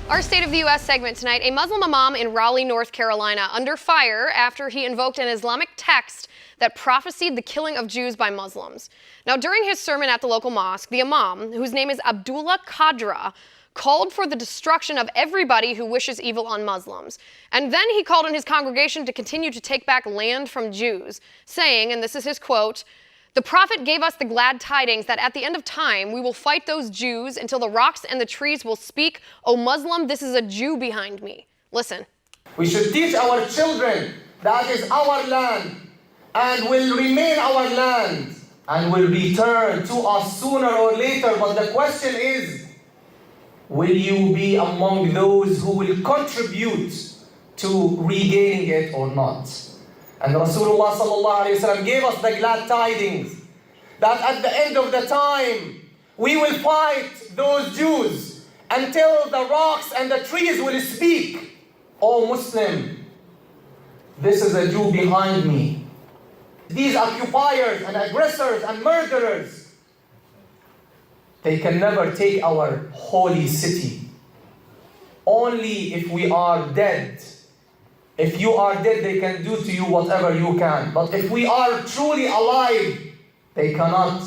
Our State of the U.S. segment tonight, a Muslim imam in Raleigh, North Carolina, under fire after he invoked an Islamic text that prophesied the killing of Jews by Muslims. Now, during his sermon at the local mosque, the imam, whose name is Abdullah Qadra, called for the destruction of everybody who wishes evil on Muslims. And then he called on his congregation to continue to take back land from Jews, saying, and this is his quote, "The prophet gave us the glad tidings that at the end of time we will fight those Jews until the rocks and the trees will speak, 'O Muslim, this is a Jew behind me.'" Listen. We should teach our children that is our land and will remain our land and will return to us sooner or later. But the question is, will you be among those who will contribute to regaining it or not? And Rasulullah sallallahu alayhi wa sallam gave us the glad tidings that at the end of the time, we will fight those Jews until the rocks and the trees will speak, "O Muslim, this is a Jew behind me." These occupiers and aggressors and murderers, they can never take our holy city. Only if we are dead. If you are dead, they can do to you whatever you can. But if we are truly alive, they cannot.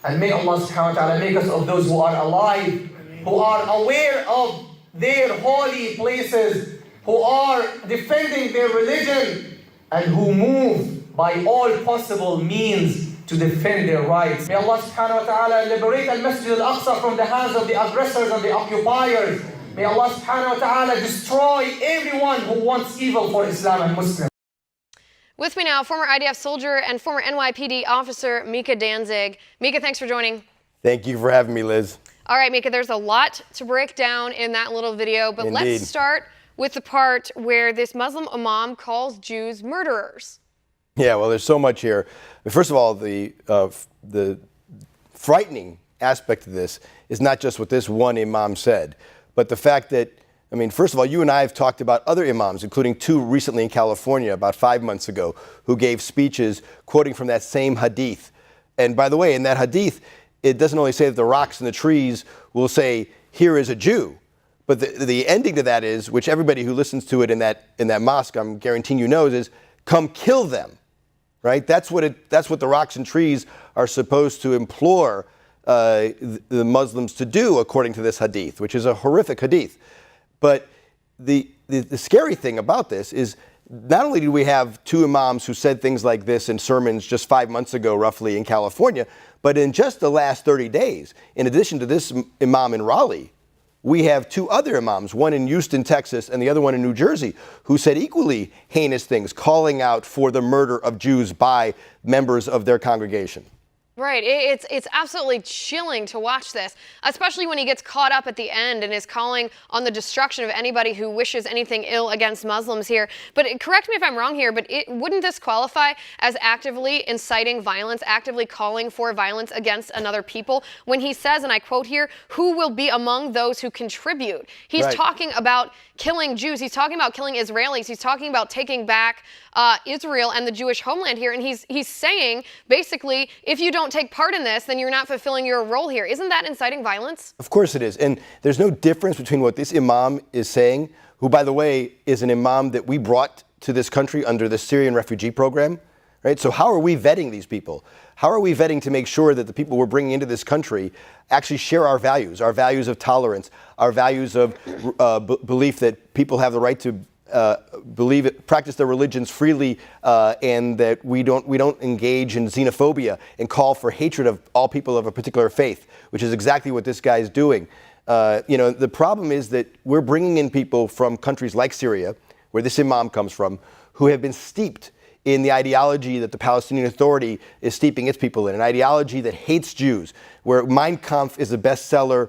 And may Allah subhanahu wa ta'ala make us of those who are alive, who are aware of their holy places, who are defending their religion, and who move by all possible means to defend their rights. May Allah subhanahu wa ta'ala liberate al-Masjid al-Aqsa from the hands of the aggressors and the occupiers. May Allah subhanahu wa ta'ala destroy everyone who wants evil for Islam and Muslims. With me now, former IDF soldier and former NYPD officer, Micha Danzig. Micha, thanks for joining. Thank you for having me, Liz. All right, Micha, there's a lot to break down in that little video, but Indeed. Let's start with the part where this Muslim imam calls Jews murderers. Yeah, well, there's so much here. First of all, the frightening aspect of this is not just what this one imam said, but the fact that, I mean, first of all, you and I have talked about other imams, including two recently in California about 5 months ago, who gave speeches quoting from that same hadith. And by the way, in that hadith, it doesn't only say that the rocks and the trees will say, "Here is a Jew," but the ending to that is, which everybody who listens to it in that mosque, I'm guaranteeing you knows, is, "Come kill them." Right? That's what the rocks and trees are supposed to implore the Muslims to do, according to this hadith, which is a horrific hadith. But the scary thing about this is, not only do we have two imams who said things like this in sermons just 5 months ago, roughly, in California, but in just the last 30 days, in addition to this imam in Raleigh, we have two other imams, one in Houston, Texas, and the other one in New Jersey, who said equally heinous things, calling out for the murder of Jews by members of their congregation. Right. It's absolutely chilling to watch this, especially when he gets caught up at the end and is calling on the destruction of anybody who wishes anything ill against Muslims here. But correct me if I'm wrong here, but wouldn't this qualify as actively inciting violence, actively calling for violence against another people when he says, and I quote here, "Who will be among those who contribute?" He's Right. talking about killing Jews. He's talking about killing Israelis. He's talking about taking back Israel and the Jewish homeland here. And he's saying, basically, if you don't take part in this, then you're not fulfilling your role here. Isn't that inciting violence? Of course it is. And there's no difference between what this imam is saying, who, by the way, is an imam that we brought to this country under the Syrian refugee program. Right? So how are we vetting these people? How are we vetting to make sure that the people we're bringing into this country actually share our values of tolerance, our values of belief that people have the right to practice their religions freely, and that we don't engage in xenophobia and call for hatred of all people of a particular faith, which is exactly what this guy is doing. The problem is that we're bringing in people from countries like Syria, where this imam comes from, who have been steeped in the ideology that the Palestinian Authority is steeping its people in, an ideology that hates Jews, where Mein Kampf is a bestseller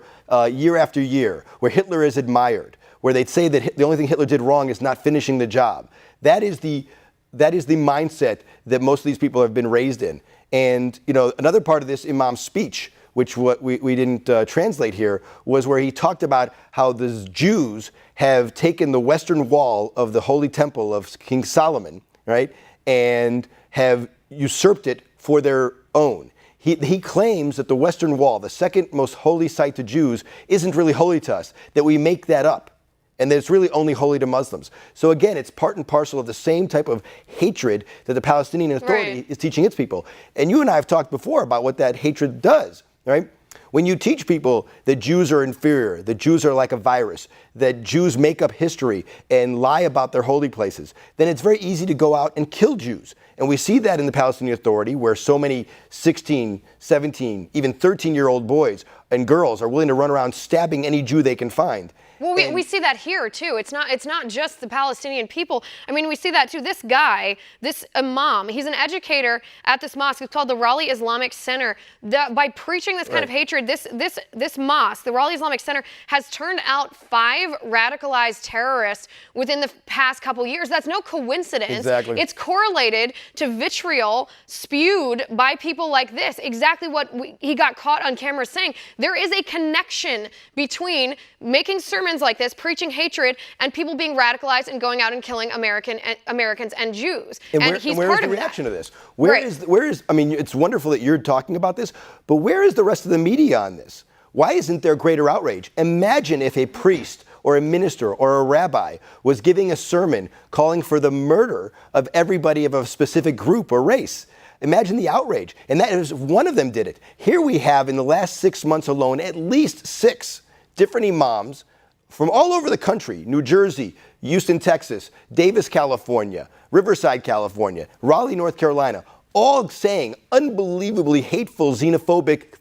year after year, where Hitler is admired, where they'd say that the only thing Hitler did wrong is not finishing the job. That is the mindset that most of these people have been raised in. And another part of this imam's speech, which we didn't translate here, was where he talked about how the Jews have taken the western wall of the Holy Temple of King Solomon, right, and have usurped it for their own. He claims that the Western Wall, the second most holy site to Jews, isn't really holy to us, that we make that up. and that it's really only holy to Muslims. So again, it's part and parcel of the same type of hatred that the Palestinian Authority is teaching its people. And you and I have talked before about what that hatred does, right? When you teach people that Jews are inferior, that Jews are like a virus, that Jews make up history and lie about their holy places, then it's very easy to go out and kill Jews. And we see that in the Palestinian Authority, where so many 16, 17, even 13-year-old boys and girls are willing to run around stabbing any Jew they can find. Well, we see that here too. It's not just the Palestinian people. I mean, we see that too. This guy, this Imam, he's an educator at this mosque. It's called the Raleigh Islamic Center. By preaching this kind of hatred, this mosque, the Raleigh Islamic Center, has turned out 5 radicalized terrorists within the past couple years. That's no coincidence. Exactly. It's correlated to vitriol spewed by people like this. Exactly what he got caught on camera saying. There is a connection between making sermons like this, preaching hatred, and people being radicalized and going out and killing Americans and Jews. And he's part of the reaction that. to this? Where is? I mean, it's wonderful that you're talking about this, but where is the rest of the media on this? Why isn't there greater outrage? Imagine if a priest or a minister or a rabbi was giving a sermon calling for the murder of everybody of a specific group or race. Imagine the outrage. And that is, one of them did it. Here we have, in the last 6 months alone, at least 6 different imams from all over the country: New Jersey, Houston, Texas, Davis, California, Riverside, California, Raleigh, North Carolina, all saying unbelievably hateful, xenophobic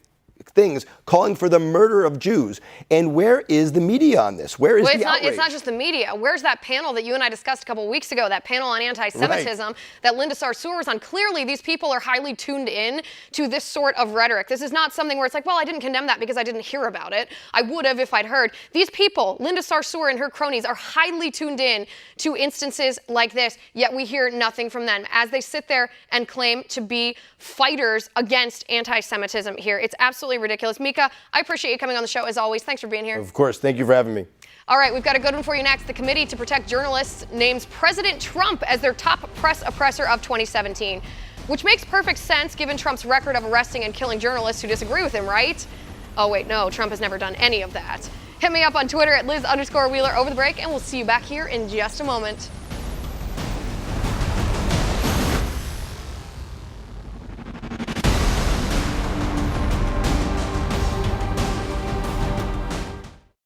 things, calling for the murder of Jews. And where is the media on this? Where is the outrage? It's not just the media. Where's that panel that you and I discussed a couple of weeks ago, that panel on anti-Semitism that Linda Sarsour was on? Clearly, these people are highly tuned in to this sort of rhetoric. This is not something where it's like, well, I didn't condemn that because I didn't hear about it. I would have if I'd heard. These people, Linda Sarsour and her cronies, are highly tuned in to instances like this, yet we hear nothing from them as they sit there and claim to be fighters against anti-Semitism here. It's absolutely ridiculous. Micha, I appreciate you coming on the show as always. Thanks for being here. Of course. Thank you for having me. All right, we've got a good one for you next. The Committee to Protect Journalists names President Trump as their top press oppressor of 2017, which makes perfect sense given Trump's record of arresting and killing journalists who disagree with him, right? Oh, wait, no, Trump has never done any of that. Hit me up on Twitter at Liz_Wheeler over the break, and we'll see you back here in just a moment.